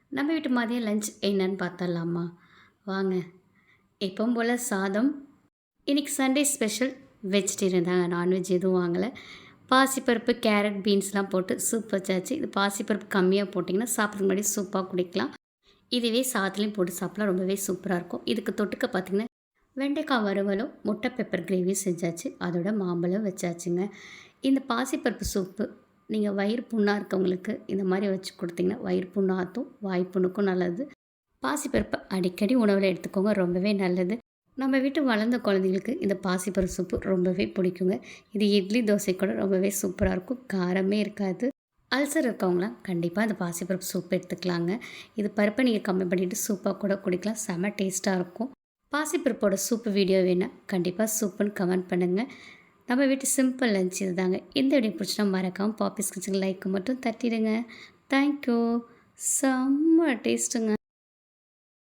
நம்ம வீட்டு மதிய லஞ்ச் என்னன்னு பார்த்தரலாமா? வாங்க. எப்பவும் போல சாதம். இன்னைக்கு சண்டே ஸ்பெஷல் வெஜிடேரியன் தாங்க. நான்வெஜ் எதுவும் வாங்கல. பாசிப்பருப்பு, கேரட், பீன்ஸ்லாம் போட்டு சூப் வச்சாச்சு. இது பாசிப்பருப்பு கம்மியா போட்டிங்கன்னா, சாப்பிட்றதுக்கு முன்னாடி சூப்பா குடிக்கலாம். இதுவே சாதத்துலயும் போட்டு சாப்பிட்டா ரொம்பவே சூப்பரா இருக்கும். இதுக்கு தொட்டுக்க பார்த்தீங்கன்னா, வெண்டைக்காய் வறுவலும், முட்டை பெப்பர் கிரேவியும் செஞ்சாச்சு. அதோட மாம்பழம் வச்சாச்சுங்க. இந்த பாசிப்பருப்பு சூப்பு நீங்க வயிறு புண்ணா இருக்கவங்களுக்கு இந்த மாரி வச்சு குடுத்தீங்கன்னா, வயிறு புண்ணு ஆத்தும், வாய் புண்ணுக்கும் நல்லது. பாசிப்பருப்ப அடிக்கடி உணவுல எடுத்துக்கோங்க. ரொம்பவே நல்லது. நம்ம வீட்டு வளர்ந்த குழந்தைங்களுக்கு இந்த பாசிப்பருப்பு சூப்பு ரொம்பவே பிடிக்குங்க. இது இட்லி, தோசை கூட ரொம்பவே சூப்பரா இருக்கும். காரமே இருக்காது. அல்சர் இருக்கவங்கலாம் கண்டிப்பா இந்த பாசிப்பருப்பு சூப் எடுத்துக்கலாங்க. இது பருப்பை நீங்க கம்மி பண்ணிட்டு சூப்பா கூட குடிக்கலாம். செம டேஸ்ட்டா இருக்கும். பாசிப்பருப்போட சூப்பு வீடியோ வேணா கண்டிப்பா சூப்புன்னு கமெண்ட் பண்ணுங்க. நம்ம வீட்டு சிம்பிள் லஞ்ச் இதுதாங்க. இந்த வீடியோ பிடிச்சினா மறக்காம பாப்பீஸ் கிச்சனுக்கு லைக் மட்டும் தட்டிடுங்க. Thank you. செம்ம டேஸ்ட்டுங்க.